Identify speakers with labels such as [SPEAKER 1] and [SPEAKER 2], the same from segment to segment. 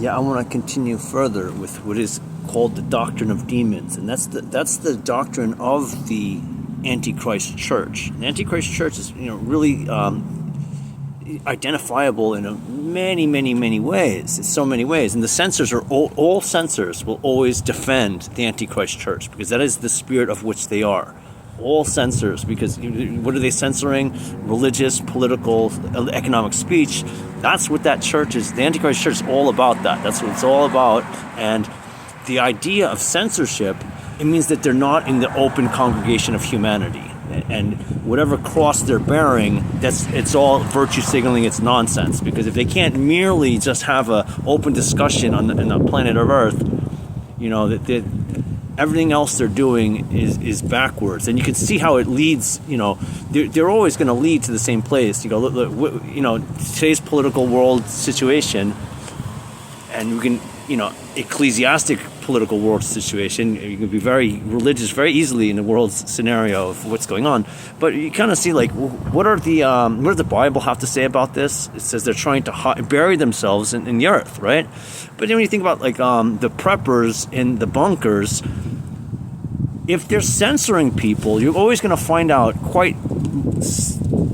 [SPEAKER 1] Yeah, I want to continue further with what is called the doctrine of demons, and that's the doctrine of the Antichrist church. The Antichrist church is really identifiable in many ways. In so many ways, and the censors are all censors will always defend the Antichrist church because that is the spirit of which they are. All censors, because what are they censoring? Religious, political, economic speech. That's what that church is. The Antichrist church is all about that. That's what it's all about. And the idea of censorship, it means that they're not in the open congregation of humanity. And whatever cross they're bearing, it's all virtue signaling. It's nonsense. Because if they can't merely just have an open discussion on the planet of Earth, that everything else they're doing is backwards, and you can see how it leads. They're always going to lead to the same place. Look, today's political world situation, and we can, ecclesiastic political world situation. You can be very religious very easily in the world's scenario of what's going on. But you kind of see what does the Bible have to say about this? It says they're trying to bury themselves in the earth, right? But then when you think about the preppers in the bunkers, if they're censoring people, you're always going to find out quite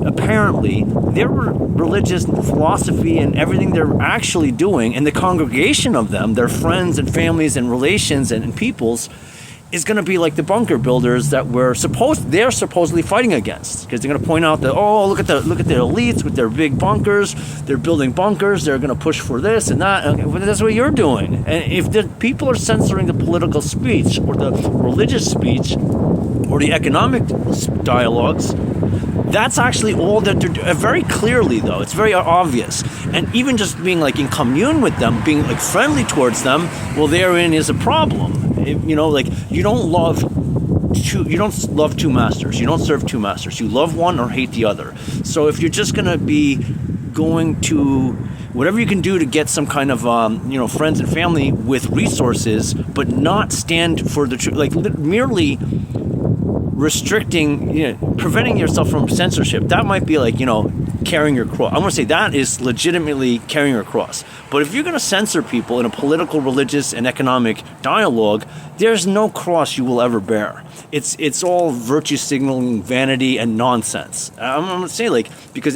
[SPEAKER 1] apparently their religious philosophy and everything they're actually doing, and the congregation of them, their friends and families and relations and peoples, is going to be like the bunker builders that they're supposedly fighting against, because they're going to point out that, look at the elites with their big bunkers, they're building bunkers, they're going to push for this and that. Okay, well, that's what you're doing. And if the people are censoring the political speech or the religious speech or the economic dialogues, that's actually all that they're doing. Very clearly, though, it's very obvious. And even just being in commune with them, being friendly towards them, well, therein is a problem. You don't love two masters. You don't serve two masters. You love one or hate the other. So if you're just going to be going to whatever you can do to get some kind of friends and family with resources, but not stand for the truth, merely restricting, preventing yourself from censorship, that might be carrying your cross. I'm going to say that is legitimately carrying your cross. But if you're going to censor people in a political, religious, and economic dialogue, there's no cross you will ever bear. It's all virtue signaling, vanity, and nonsense. I'm going to say because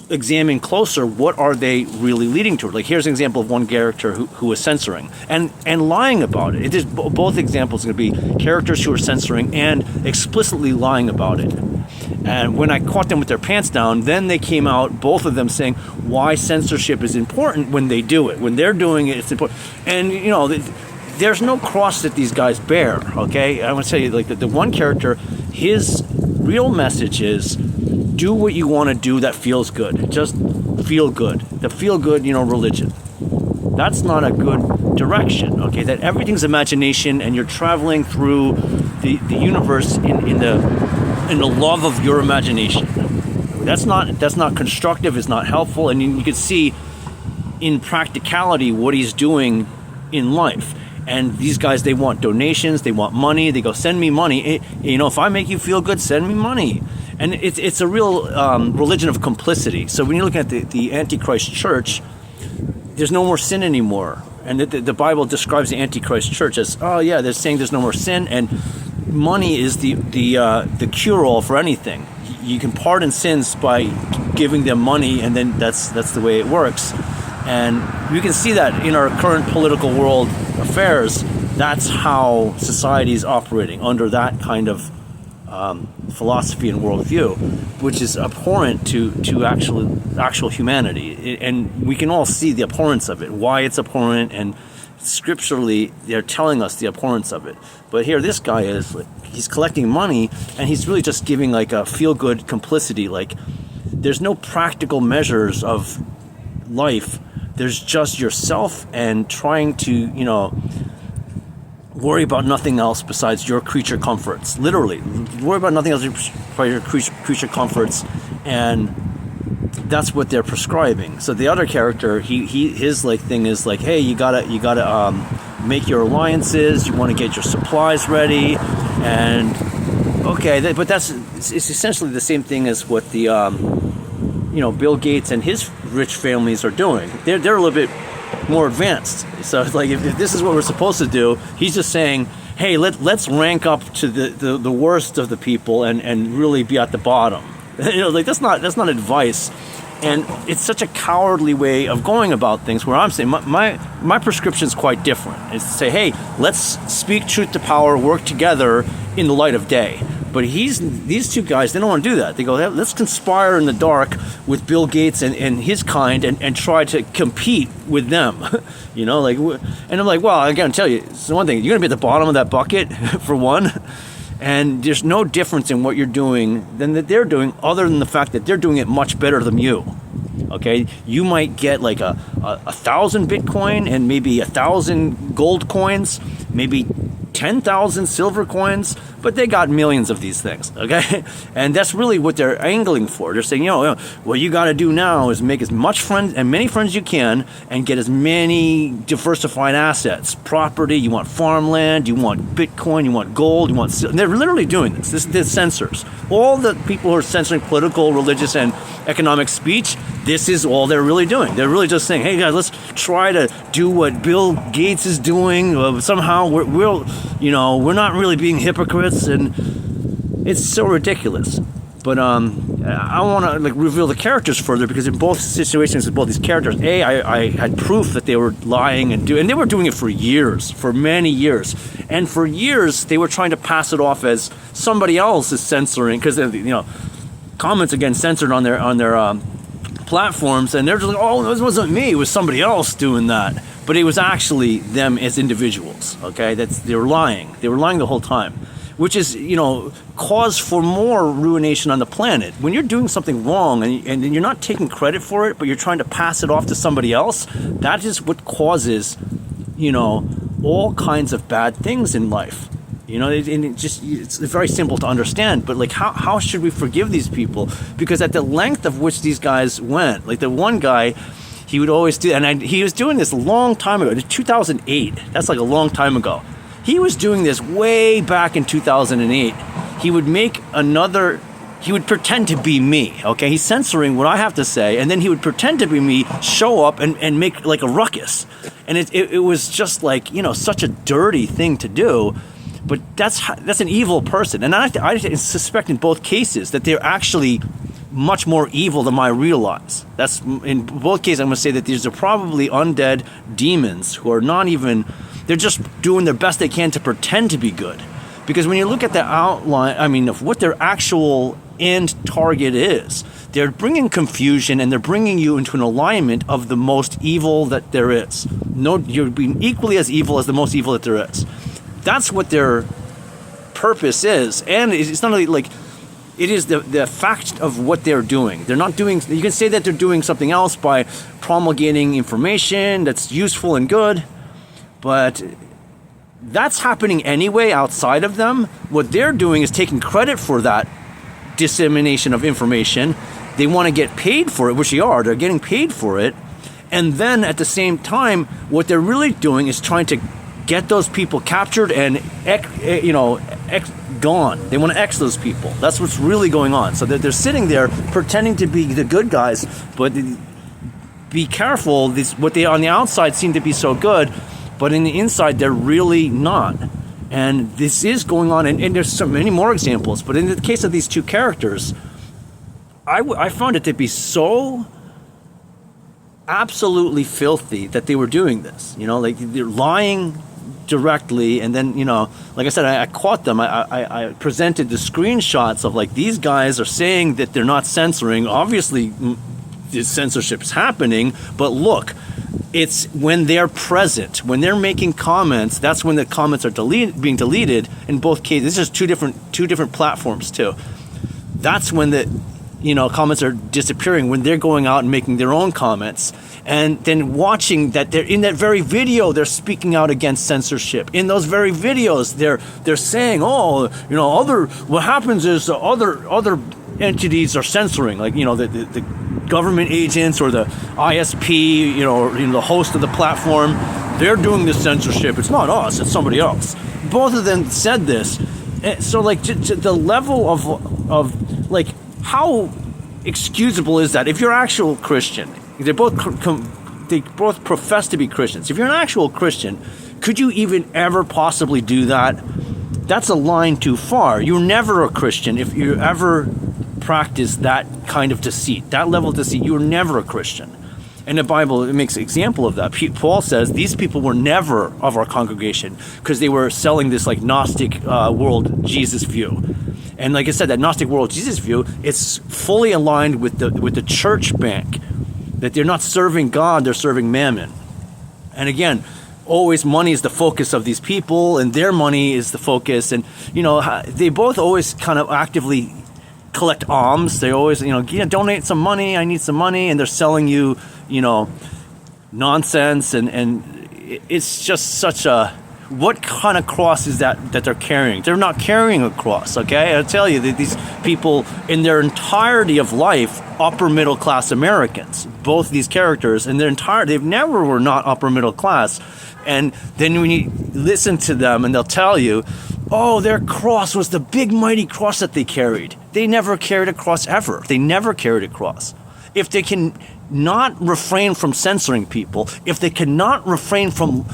[SPEAKER 1] examine closer, what are they really leading toward? Here's an example of one character who is censoring and lying about it. It is both examples are going to be characters who are censoring and explicitly lying about it. And when I caught them with their pants down, then they came out, both of them, saying why censorship is important when they do it. When they're doing it, it's important. And, there's no cross that these guys bear, okay? I want to tell you, the one character, his real message is, do what you want to do that feels good. Just feel good. The feel good, religion. That's not a good direction, okay? That everything's imagination and you're traveling through the universe in the love of your imagination. That's not constructive, it's not helpful, and you can see in practicality what he's doing in life. And these guys, they want donations, they want money, they go, send me money. If I make you feel good, send me money. And it's a real religion of complicity. So when you look at the Antichrist church, there's no more sin anymore. And the Bible describes the Antichrist church as, they're saying there's no more sin, and money is the cure-all for anything. You can pardon sins by giving them money, and then that's the way it works. And you can see that in our current political world affairs. That's how society is operating, under that kind of philosophy and worldview, which is abhorrent to actual humanity. And we can all see the abhorrence of it, why it's abhorrent, and scripturally they're telling us the abhorrence of it. But here this guy he's collecting money, and he's really just giving a feel-good complicity. There's no practical measures of life. There's just yourself and trying to, worry about nothing else besides your creature comforts. Literally, worry about nothing else besides your creature comforts, and that's what they're prescribing. So the other character, his thing is hey, you gotta make your alliances. You want to get your supplies ready, and but it's essentially the same thing as what the Bill Gates and his rich families are doing. They're a little bit more advanced. So it's like, if this is what we're supposed to do, he's just saying, hey, let's rank up to the worst of the people and really be at the bottom. Like that's not advice. And it's such a cowardly way of going about things, where I'm saying my prescription is quite different. It's to say, hey, let's speak truth to power, work together in the light of day. But these two guys, they don't want to do that. They go, hey, let's conspire in the dark with Bill Gates and his kind and try to compete with them. And I'm like, well, I gotta tell you, it's one thing, you're gonna be at the bottom of that bucket for one. And there's no difference in what you're doing than that they're doing, other than the fact that they're doing it much better than you. Okay, you might get like a 1,000 Bitcoin and maybe 1,000 gold coins, maybe 10,000 silver coins, but they got millions of these things. Okay, and that's really what they're angling for. They're saying, what you got to do now is make as much friends and many friends you can, and get as many diversified assets, property. You want farmland, you want Bitcoin, you want gold, you want silver. They're literally doing this. This is the censors. All the people who are censoring political, religious, and economic speech. This is all they're really doing. They're really just saying, hey guys, let's try to do what Bill Gates is doing. Somehow we're not really being hypocrites, and it's so ridiculous. But I want to reveal the characters further, because in both situations with both these characters, I had proof that they were lying and they were doing it for years, for many years, and for years they were trying to pass it off as somebody else is censoring, because comments again censored on their platforms, and they're just like, oh, this wasn't me, it was somebody else doing that. But it was actually them as individuals. Okay, they were lying. They were lying the whole time, which is cause for more ruination on the planet. When you're doing something wrong and you're not taking credit for it, but you're trying to pass it off to somebody else, that is what causes all kinds of bad things in life. It's very simple to understand, but how should we forgive these people? Because at the length of which these guys went, like the one guy, he would always do, and he was doing this a long time ago, 2008. That's like a long time ago. He was doing this way back in 2008. He would pretend to be me, okay? He's censoring what I have to say, and then he would pretend to be me, show up and make like a ruckus. And it was just like, such a dirty thing to do. But that's an evil person. And I suspect in both cases that they're actually much more evil than I realize. That's in both cases. I'm going to say that these are probably undead demons who are not even, they're just doing their best they can to pretend to be good. Because when you look at the outline, of what their actual end target is, they're bringing confusion, and they're bringing you into an alignment of the most evil that there is. No, you're being equally as evil as the most evil that there is. That's what their purpose is, and it's not only it is the fact of what they're doing. They're not doing. You can say that they're doing something else by promulgating information that's useful and good, but that's happening anyway outside of them. What they're doing is taking credit for that dissemination of information. They want to get paid for it, which they are. They're getting paid for it, and then at the same time, what they're really doing is trying to get those people captured and gone. They want to X those people. That's what's really going on. So they're sitting there pretending to be the good guys, but be careful. What they on the outside seem to be so good, but in the inside they're really not. And this is going on, and there's so many more examples. But in the case of these two characters, I found it to be so absolutely filthy that they were doing this. They're lying directly, and then like I said, I caught them. I presented the screenshots of these guys are saying that they're not censoring. Obviously this censorship's happening, but look, it's when they're present, when they're making comments, that's when the comments are being deleted. In both cases, this is two different platforms too. That's when the comments are disappearing, when they're going out and making their own comments. And then watching that they're in that very video, they're speaking out against censorship. In those very videos, they're saying, what happens is other entities are censoring, the government agents or the ISP, or the host of the platform. They're doing this censorship. It's not us, it's somebody else. Both of them said this. So the level of how excusable is that? If you're actual Christian, they're both they both profess to be Christians. If you're an actual Christian, could you even ever possibly do that? That's a line too far. You're never a Christian if you ever practice that kind of deceit, that level of deceit. You're never a Christian. And the Bible, it makes an example of that. Paul says these people were never of our congregation because they were selling this like Gnostic world Jesus view. And like I said, that Gnostic world Jesus view, it's fully aligned with the church bank, that they're not serving God, they're serving mammon. And again, always money is the focus of these people, and their money is the focus. And, they both always kind of actively collect alms. They always, donate some money, I need some money, and they're selling you, nonsense. And it's just such a, what kind of cross is that they're carrying? They're not carrying a cross, okay? I tell you that these people, in their entirety of life, upper middle class Americans, both these characters, in their they never were not upper middle class. And then when you listen to them, and they'll tell you, oh, their cross was the big mighty cross that they carried. They never carried a cross ever. They never carried a cross. If they can not refrain from censoring people, if they cannot refrain from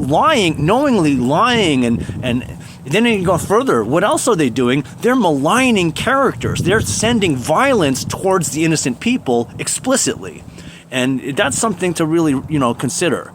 [SPEAKER 1] lying, knowingly lying, and then you go further, what else are they doing? They're maligning characters. They're sending violence towards the innocent people explicitly. And that's something to really, consider.